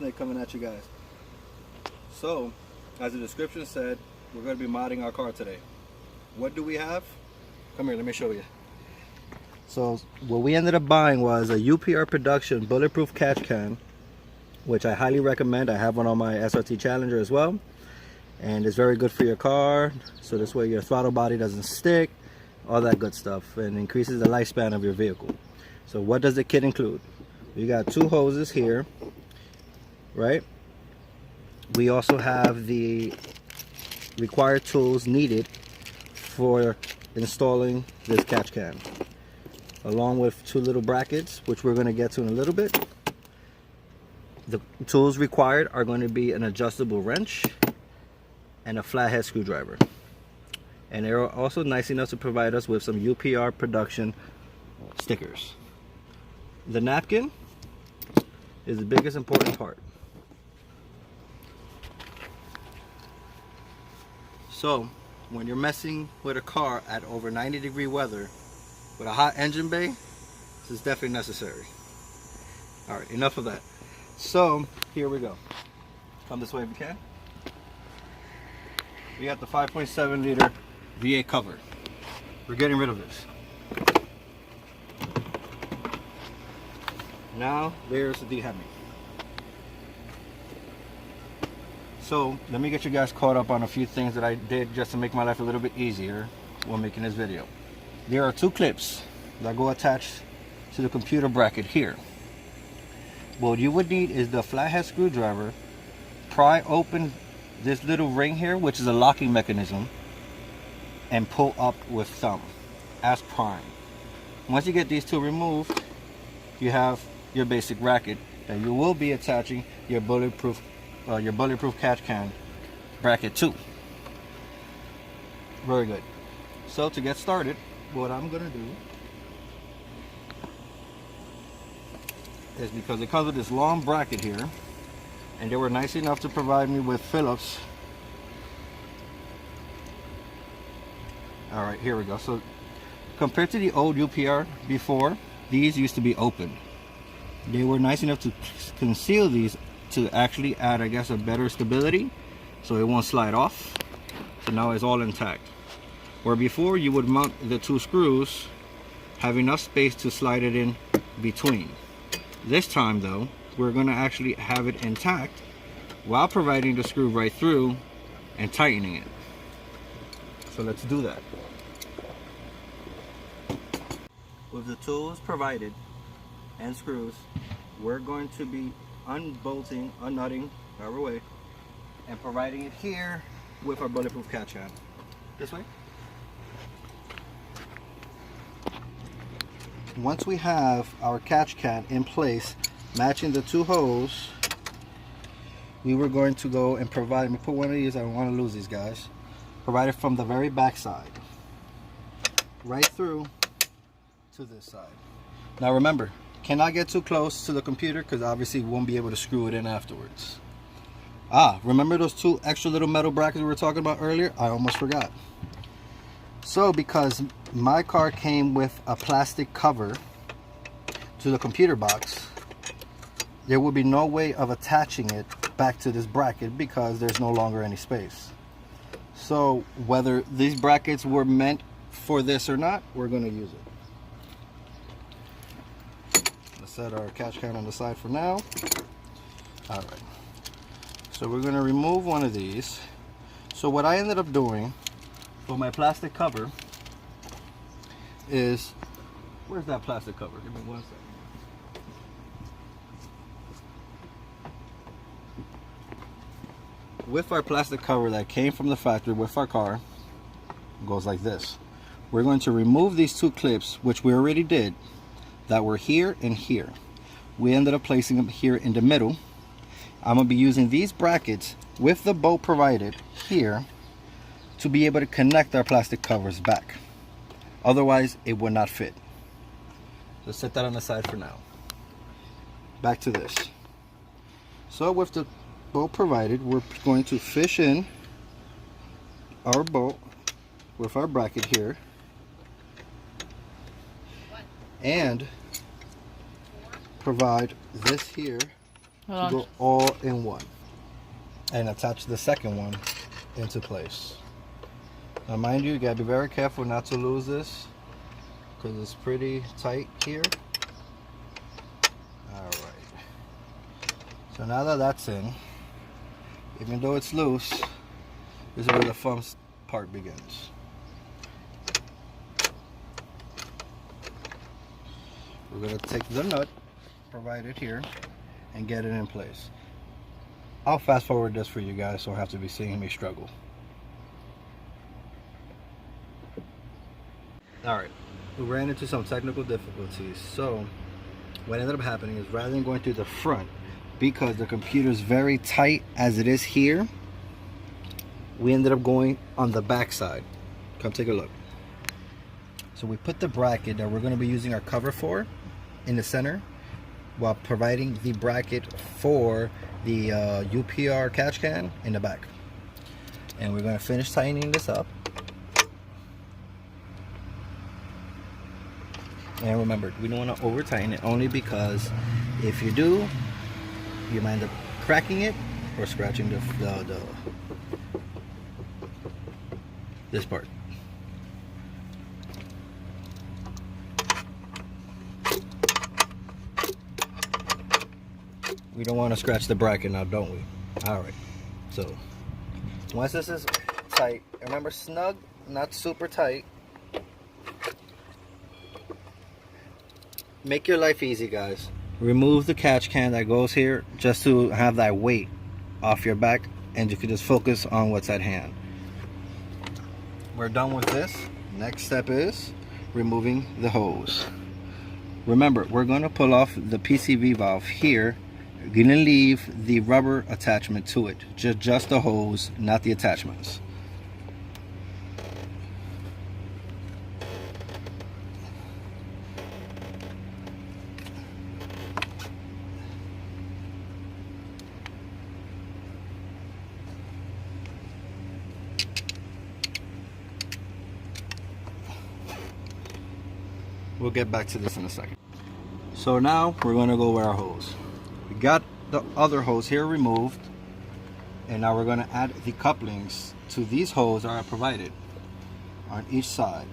Supersnake coming at you guys. So, as the description said, we're going to be modding our car today. What do we have? Come here, let me show you. So, what we ended up buying was a UPR production bulletproof catch can, which I highly recommend. I have one on my SRT Challenger as well. And it's very good for your car, so this way your throttle body doesn't stick, all that good stuff, and increases the lifespan of your vehicle. So what does the kit include? We got 2 hoses here, right? We also have the required tools needed for installing this catch can, along with 2 little brackets, which we're going to get to in a little bit. The tools required are going to be an adjustable wrench and a flathead screwdriver. And they're also nice enough to provide us with some UPR production stickers. The napkin is the biggest important part. So when you're messing with a car at over 90-degree weather with a hot engine bay, this is definitely necessary. Alright, enough of that. So here we go. Come this way if you can. We got the 5.7 liter V8 cover. We're getting rid of this. Now there's the Hemi. So let me get you guys caught up on a few things that I did just to make my life a little bit easier while making this video. There are 2 clips that go attached to the computer bracket here. What you would need is the flathead screwdriver. Pry open this little ring here, which is a locking mechanism, and pull up with thumb as prime. Once you get these 2 removed, you have your basic bracket that you will be attaching your bulletproof catch can bracket to. Very good. So to get started, what I'm gonna do is, because it comes with this long bracket here, and they were nice enough to provide me with Phillips. Alright, here we go. So compared to the old UPR before, these used to be open. They were nice enough to conceal these to actually add, I guess, a better stability so it won't slide off. So now it's all intact. Where before you would mount the 2 screws, have enough space to slide it in between. This time though, we're going to actually have it intact while providing the screw right through and tightening it. So let's do that. With the tools provided and screws, we're going to be unbolting, unnutting, however way, and providing it here with our bulletproof catch can. This way. Once we have our catch can in place, matching the 2 holes, we were going to go and provide, let me put one of these, I don't want to lose these guys, provide it from the very back side, right through to this side. Now remember, cannot get too close to the computer because obviously we won't be able to screw it in afterwards. Remember those 2 extra little metal brackets we were talking about earlier? I almost forgot. So because my car came with a plastic cover to the computer box, there would be no way of attaching it back to this bracket because there's no longer any space. So whether these brackets were meant for this or not, we're going to use it. Let's set our catch can on the side for now. Alright, so we're going to remove one of these. So what I ended up doing for my plastic cover is, where's that plastic cover? Give me one second. With our plastic cover that came from the factory with our car, it goes like this. We're going to remove these 2 clips, which we already did, that were here and here. We ended up placing them here in the middle. I'm going to be using these brackets with the bolt provided here to be able to connect our plastic covers back. Otherwise, it would not fit. Let's set that on the side for now. Back to this. So with the bolt provided, we're going to fish in our bolt with our bracket here and provide this here to go all in one. And attach the second one into place. Now mind you, you gotta be very careful not to lose this because it's pretty tight here. Alright. So now that that's in, even though it's loose, this is where the fun part begins. We're going to take the nut provided here and get it in place. I'll fast forward this for you guys so I don't have to be seeing me struggle. Alright, we ran into some technical difficulties. So what ended up happening is rather than going through the front, because the computer is very tight as it is here, we ended up going on the back side. Come take a look. So we put the bracket that we're going to be using our cover for in the center, while providing the bracket for the UPR catch can in the back. And we're going to finish tightening this up. And remember, we don't want to over tighten it, only because if you do, you might end up cracking it or scratching this part. We don't want to scratch the bracket now, don't we? Alright, so once this is tight, remember, snug, not super tight. Make your life easy, guys. Remove the catch can that goes here just to have that weight off your back, and you can just focus on what's at hand. We're done with this. Next step is removing the hose. Remember, we're going to pull off the PCV valve here. You're going to leave the rubber attachment to it, just the hose, not the attachments. We'll get back to this in a second. So now we're going to go with our hose. We got the other hose here removed, and now we're going to add the couplings to these hoses that are provided on each side.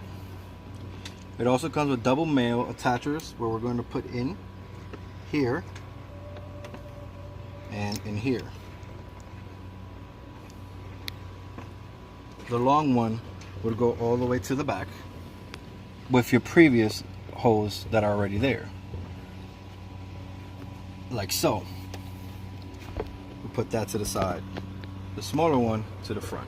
It also comes with double male attachers, where we're going to put in here and in here. The long one would go all the way to the back with your previous hose that are already there, like so. We put that to the side, the smaller one to the front.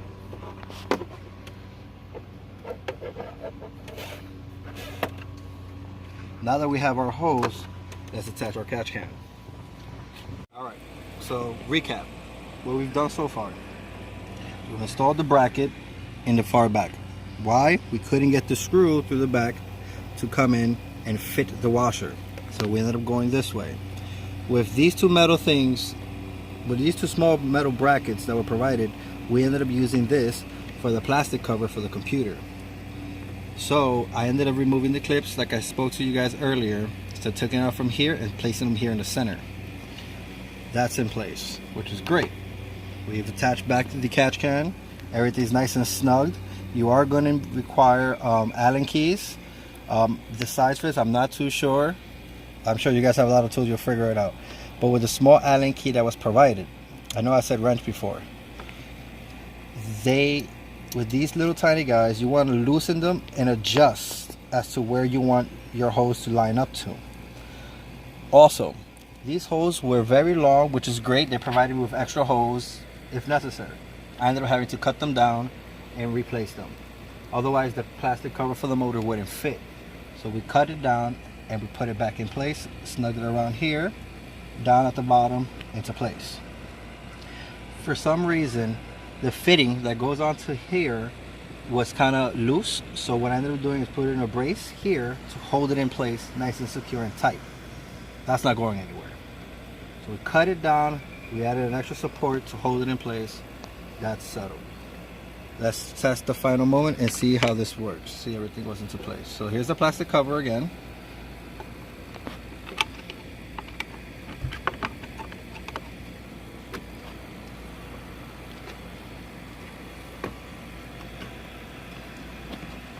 Now that we have our hose, let's attach our catch can. Alright, so recap what we've done so far. We've installed the bracket in the far back. Why? We couldn't get the screw through the back to come in and fit the washer, so we ended up going this way. With these two metal things, with these two small metal brackets that were provided, we ended up using this for the plastic cover for the computer. So I ended up removing the clips like I spoke to you guys earlier, so taking it out from here and placing them here in the center. That's in place, which is great. We've attached back to the catch can. Everything's nice and snug. You are going to require Allen keys. The size for this, I'm not too sure. I'm sure you guys have a lot of tools, you'll figure it out. But with the small Allen key that was provided, I know I said wrench before, with these little tiny guys, you want to loosen them and adjust as to where you want your hose to line up to. Also, these hoses were very long, which is great. They provided me with extra hose if necessary. I ended up having to cut them down and replace them. Otherwise, the plastic cover for the motor wouldn't fit. So we cut it down and we put it back in place, snug it around here, down at the bottom, into place. For some reason, the fitting that goes onto here was kind of loose, so what I ended up doing is put in a brace here to hold it in place nice and secure and tight. That's not going anywhere. So we cut it down, we added an extra support to hold it in place. That's settled. Let's test the final moment and see how this works. See, everything goes into place. So here's the plastic cover again.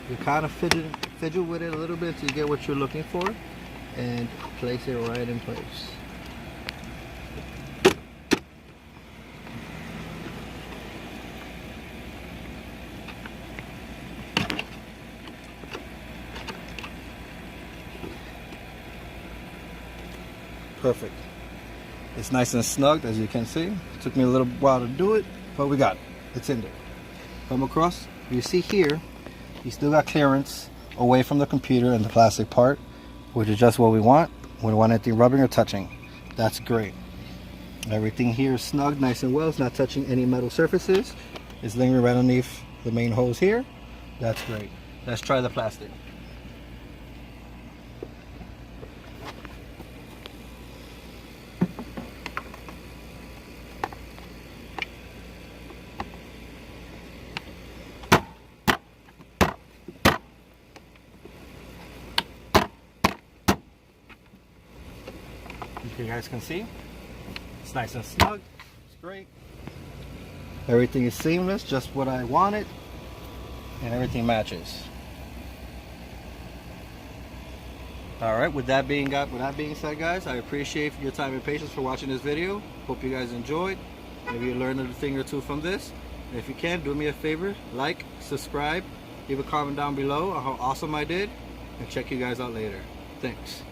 You kind of fidget with it a little bit to get what you're looking for, and place it right in place. Perfect. It's nice and snug, as you can see. It took me a little while to do it, but we got it. It's in there. Come across. You see here, you still got clearance away from the computer and the plastic part, which is just what we want. We don't want anything rubbing or touching. That's great. Everything here is snug, nice and well. It's not touching any metal surfaces. It's lingering right underneath the main hose here. That's great. Let's try the plastic. You guys can see it's nice and snug. It's great. Everything is seamless, just what I wanted, and everything matches. All right, with that being said, guys, I appreciate your time and patience for watching this video. Hope you guys enjoyed. Maybe you learned a thing or two from this. And if you can, do me a favor, like, subscribe, leave a comment down below on how awesome I did, and check you guys out later. Thanks.